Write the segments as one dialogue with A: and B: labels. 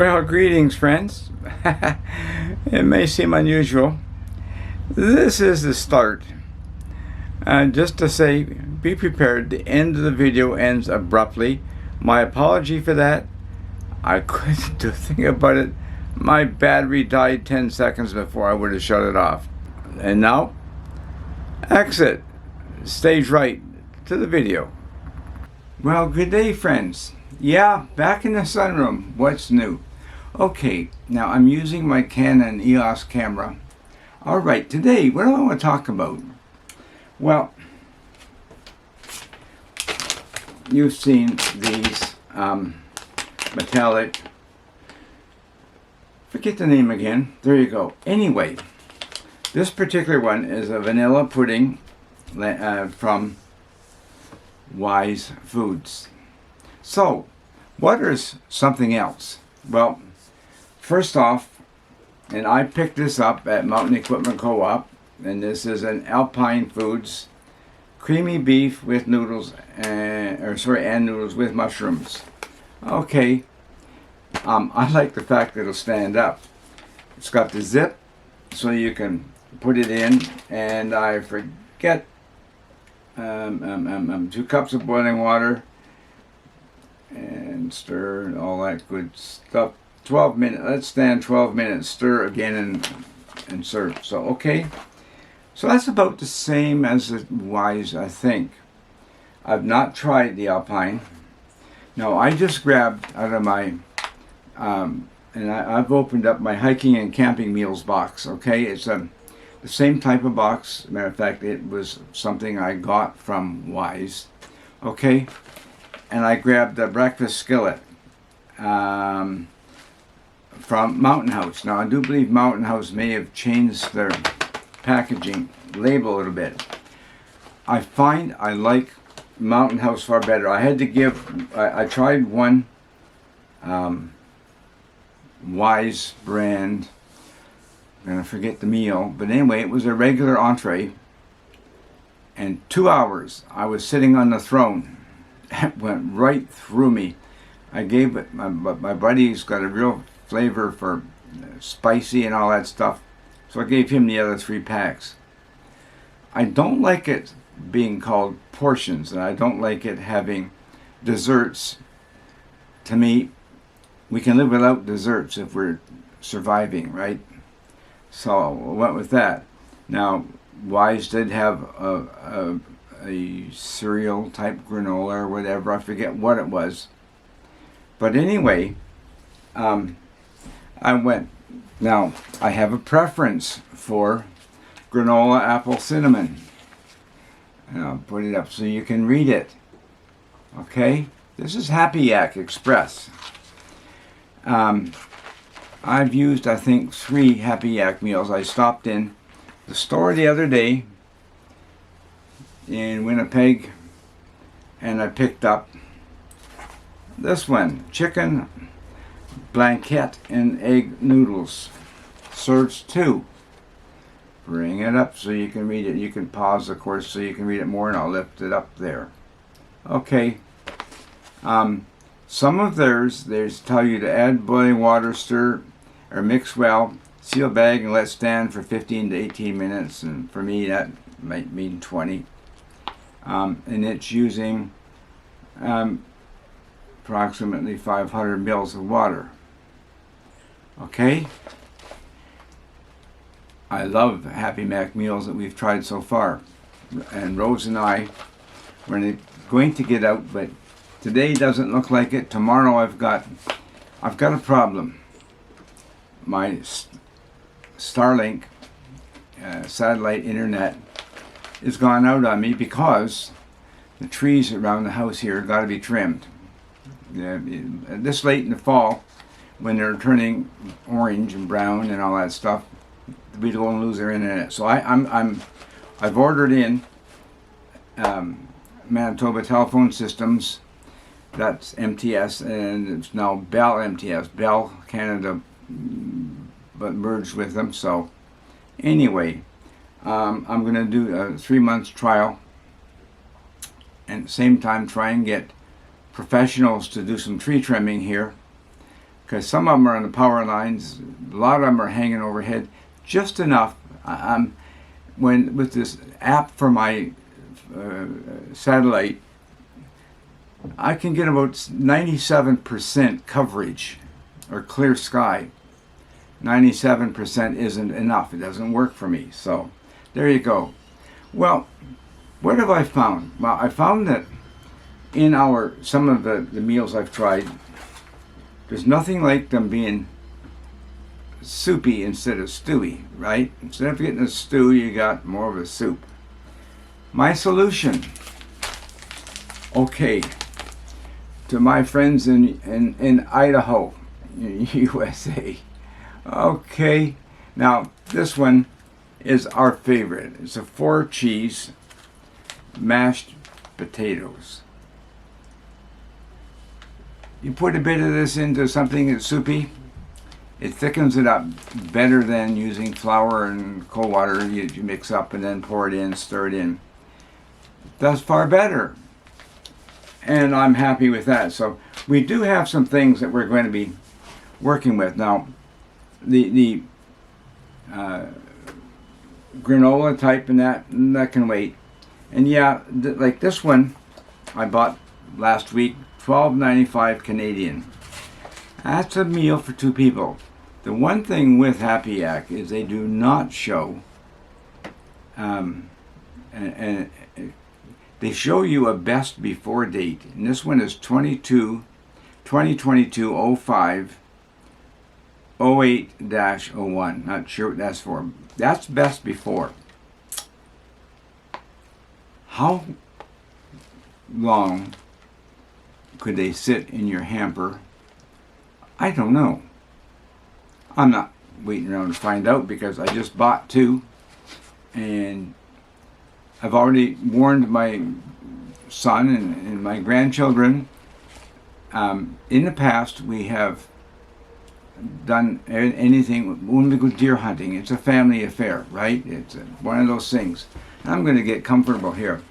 A: Well, greetings, friends. It may seem unusual. This is the start. Just to say, be prepared. The end of the video ends abruptly. My apology for that. I couldn't do a thing about it. My battery died 10 seconds before I would have shut it off. And now, exit. Stage right to the video. Well, good day, friends. Yeah, back in the sunroom. What's new? Okay, now I'm using my Canon EOS camera. Alright, today, what do I want to talk about? Well, you've seen these metallic, forget the name again, there you go. Anyway, this particular one is a vanilla pudding from Wise Foods. So, what is something else? Well, first off, and I picked this up at Mountain Equipment Co-op, and this is an Alpine Foods creamy beef with noodles, and noodles with mushrooms. Okay, I like the fact that it'll stand up. It's got the zip, so you can put it in, and I forget 2 cups of boiling water, and stir and all that good stuff. 12 minutes, let's stand 12 minutes, stir again and serve. So, okay. So that's about the same as the Wise, I think. I've not tried the Alpine. No, I just grabbed out of my, I've opened up my hiking and camping meals box, okay? It's the same type of box. Matter of fact, it was something I got from Wise, okay? And I grabbed the breakfast skillet from Mountain House. Now, I do believe Mountain House may have changed their packaging label a little bit. I find I like Mountain House far better. I had to give, I tried one Wise brand, I'm gonna forget the meal, but anyway, it was a regular entree, and 2 hours I was sitting on the throne. It went right through me. I gave it, my buddy's got a real flavor for spicy and all that stuff, so I gave him the other 3 packs. I don't like it being called portions, and I don't like it having desserts. To me, we can live without desserts if we're surviving, right? So I went with that. Now, Wise did have a cereal type granola or whatever, I forget what it was. But anyway, I went. Now, I have a preference for granola apple cinnamon. And I'll put it up so you can read it. Okay? This is Happy Yak Express. I've used, I think, 3 Happy Yak meals. I stopped in the store the other day in Winnipeg, and I picked up this one, chicken blanquette and egg noodles. Serves 2. Bring it up so you can read it. You can pause, of course, so you can read it more, and I'll lift it up there. Okay. Some of theirs, they tell you to add boiling water, stir or mix well, seal bag, and let stand for 15 to 18 minutes. And for me, that might mean 20. And it's using approximately 500 mils of water. Okay? I love Happy Mac meals that we've tried so far. And Rose and I were going to get out, but today doesn't look like it. Tomorrow I've got a problem. My Starlink satellite internet is gone out on me because the trees around the house here got to be trimmed. This late in the fall, when they're turning orange and brown and all that stuff, we don't lose their internet. So I've ordered in Manitoba Telephone Systems. That's MTS, and it's now Bell MTS, Bell Canada, but merged with them. So anyway, I'm going to do a 3-month trial, and at the same time try and get professionals to do some tree trimming here, because some of them are on the power lines, a lot of them are hanging overhead, just enough. When with this app for my satellite, I can get about 97% coverage or clear sky. 97% isn't enough. It doesn't work for me. So there you go. Well, what have I found? Well, I found that in some of the meals I've tried, there's nothing like them being soupy instead of stewy, right? Instead of getting a stew, you got more of a soup. My solution, okay, to my friends in Idaho, USA. Okay, now this one is our favorite. It's a 4-cheese mashed potatoes. You put a bit of this into something that's soupy, it thickens it up better than using flour and cold water. You mix up and then pour it in, stir it in. That's far better. And I'm happy with that. So we do have some things that we're going to be working with. Now, the granola type and that can wait. And yeah, like this one I bought last week, $12.95 Canadian. That's a meal for 2 people. The one thing with Happy Yak is they do not show, and they show you a best before date. And this one is 2022-05 08-01. Not sure what that's for. That's best before. How long could they sit in your hamper? I don't know. I'm not waiting around to find out because I just bought 2 and I've already warned my son and my grandchildren. In the past, we have done anything when we go deer hunting. It's a family affair, right? It's one of those things. I'm going to get comfortable here.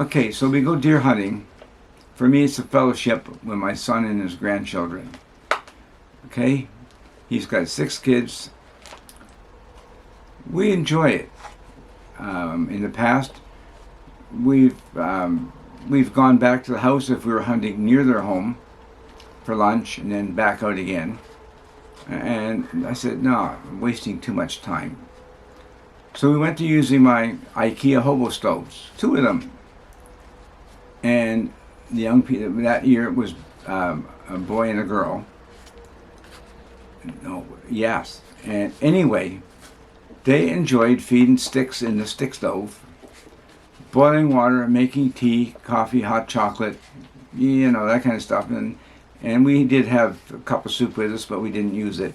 A: Okay, so we go deer hunting. For me, it's a fellowship with my son and his grandchildren. Okay? He's got 6 kids. We enjoy it. In the past, we've gone back to the house if we were hunting near their home for lunch and then back out again. And I said, no, I'm wasting too much time. So we went to using my IKEA hobo stoves, 2 of them. And the young people, that year it was a boy and a girl. No, yes. And anyway, they enjoyed feeding sticks in the stick stove, boiling water, making tea, coffee, hot chocolate, that kind of stuff. And we did have a cup of soup with us, but we didn't use it.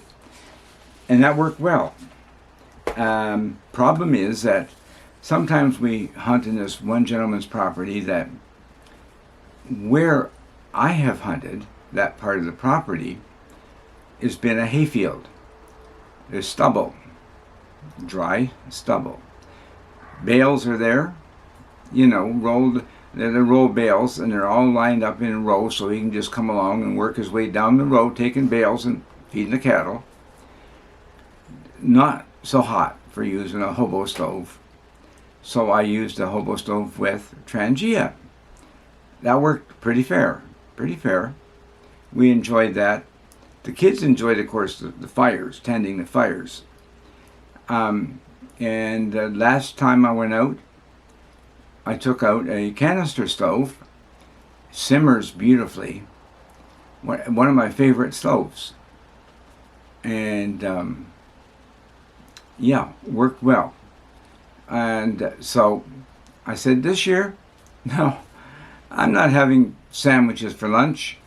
A: And that worked well. Problem is that sometimes we hunt in this one gentleman's property that where I have hunted, that part of the property, has been a hayfield. There's stubble, dry stubble. Bales are there, rolled. They're roll bales, and they're all lined up in a row, so he can just come along and work his way down the road, taking bales and feeding the cattle. Not so hot for using a hobo stove, so I used a hobo stove with Trangia. That worked pretty fair. We enjoyed that. The kids enjoyed, of course, the fires, tending the fires. And last time I went out, I took out a canister stove. Simmers beautifully. One of my favorite stoves. And worked well. And so I said, this year, no, I'm not having sandwiches for lunch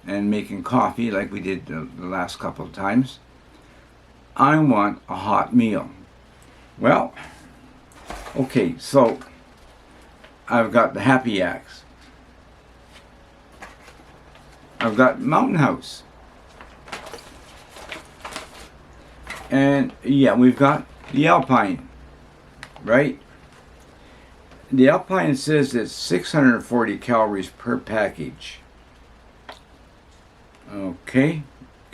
A: and making coffee like we did the last couple of times. I want a hot meal. Well, okay, so I've got the Happy Yaks. I've got Mountain House. And we've got the Alpine, right? The Alpine says it's 640 calories per package. Okay,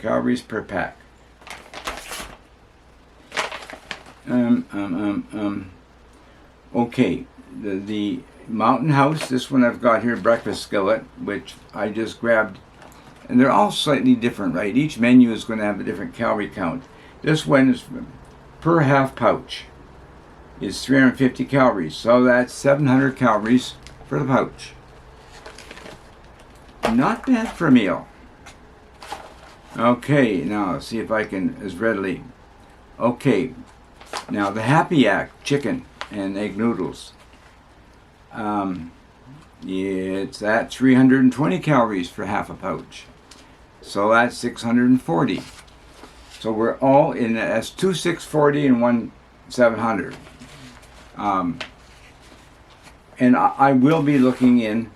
A: calories per pack. Okay, the Mountain House, this one I've got here, breakfast skillet, which I just grabbed. And they're all slightly different, right? Each menu is going to have a different calorie count. This one is per half pouch is 350 calories. So that's 700 calories for the pouch. Not bad for a meal. Okay, now let's see if I can as readily. Okay, now the Happy Act chicken and egg noodles. It's at 320 calories for half a pouch. So that's 640. So we're all in, that's 2 640 and 1 700. And I will be looking in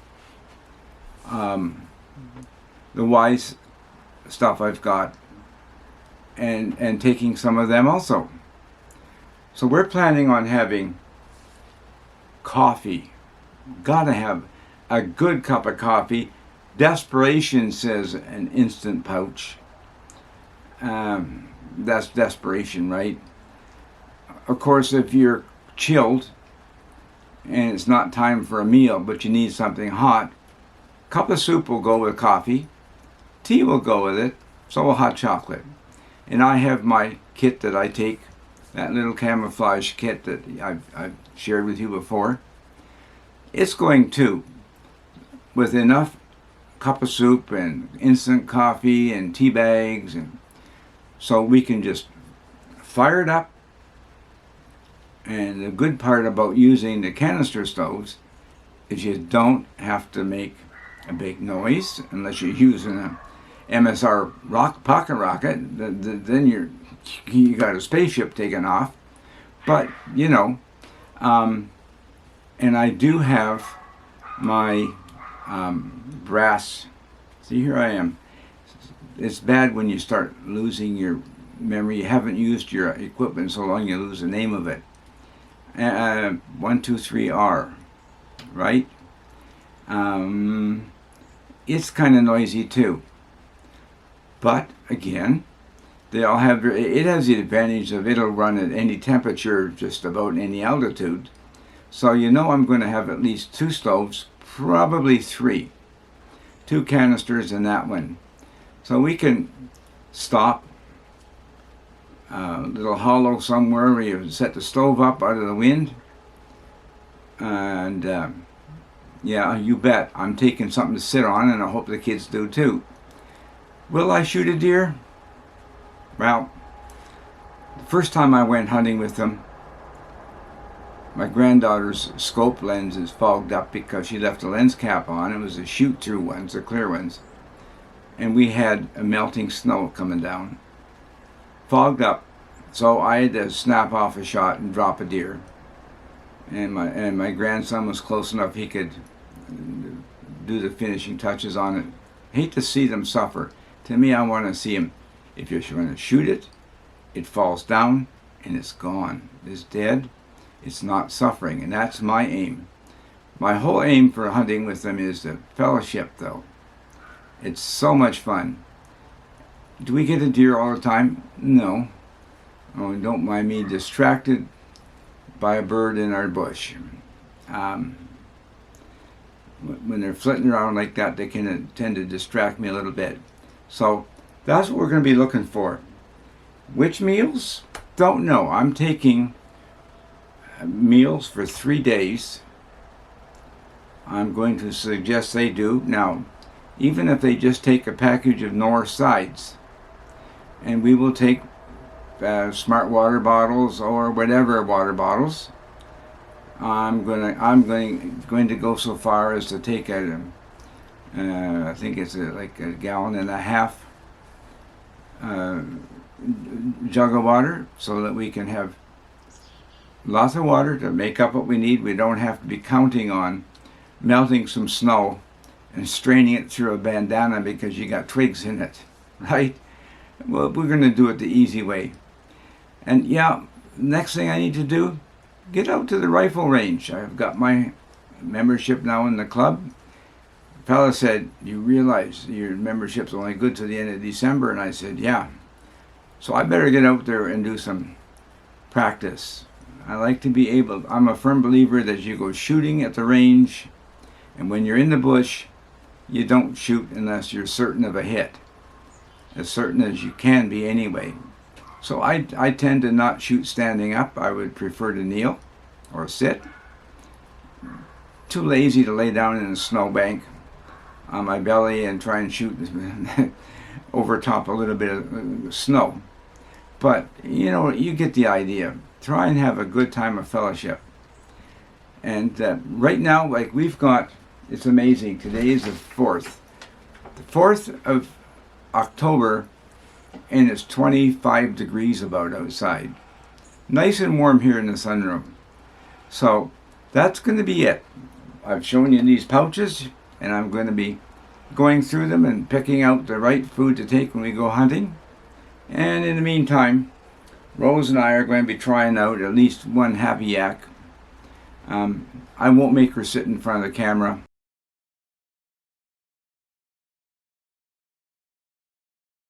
A: the Wise stuff I've got and taking some of them also. So we're planning on having coffee. Gotta have a good cup of coffee. Desperation says an instant pouch. That's desperation, right? Of course, if you're chilled and it's not time for a meal, but you need something hot, cup of soup will go with coffee. Tea will go with it. So will hot chocolate. And I have my kit that I take, that little camouflage kit that I've shared with you before. It's going too, with enough cup of soup and instant coffee and tea bags, and so we can just fire it up. And the good part about using the canister stoves is you don't have to make a big noise unless you're using a MSR pocket rocket. Then you got a spaceship taking off. But you know, and I do have my brass. See, here I am. It's bad when you start losing your memory. You haven't used your equipment so long you lose the name of it. 123R, right? It's kind of noisy too. But again, they all have. It has the advantage of it'll run at any temperature, just about any altitude. So you know I'm going to have at least 2 stoves, probably 3. 2 canisters in that one. So we can stop a little hollow somewhere where you set the stove up out of the wind. And yeah, you bet. I'm taking something to sit on, and I hope the kids do too. Will I shoot a deer? Well, the first time I went hunting with them, my granddaughter's scope lens is fogged up because she left the lens cap on. It was the shoot-through ones, the clear ones. And we had a melting snow coming down. Fogged up. So I had to snap off a shot and drop a deer. And my grandson was close enough he could do the finishing touches on it. Hate to see them suffer. To me, I want to see them. If you're going to shoot it, it falls down and it's gone. It's dead. It's not suffering, and that's my aim. My whole aim for hunting with them is the fellowship, though. It's so much fun. Do we get a deer all the time? No. Oh, don't mind me distracted by a bird in our bush. When they're flitting around like that, they can tend to distract me a little bit. So that's what we're going to be looking for. Which meals? Don't know. I'm taking meals for 3 days. I'm going to suggest they do. Now, even if they just take a package of North Sides, and we will take smart water bottles or whatever water bottles. I'm going to go so far as to take I think it's like a gallon and a half jug of water, so that we can have lots of water to make up what we need. We don't have to be counting on melting some snow and straining it through a bandana because you got twigs in it, right? Well, we're going to do it the easy way. And yeah, next thing I need to do, get out to the rifle range. I've got my membership now in the club. fella said, "You realize your membership's only good to the end of December?" And I said, "Yeah." So I better get out there and do some practice. I like to be able, I'm a firm believer that you go shooting at the range, and when you're in the bush, you don't shoot unless you're certain of a hit. As certain as you can be anyway. So I tend to not shoot standing up. I would prefer to kneel or sit. Too lazy to lay down in a snowbank on my belly and try and shoot over top a little bit of snow. But, you know, you get the idea. Try and have a good time of fellowship. And right now, like we've got, it's amazing. Today is the 4th. The 4th of October, and it's 25 degrees about outside. Nice and warm here in the sunroom. So that's going to be it. I've shown you these pouches, and I'm going to be going through them and picking out the right food to take when we go hunting. And in the meantime, Rose and I are going to be trying out at least one happy yak. I won't make her sit in front of the camera.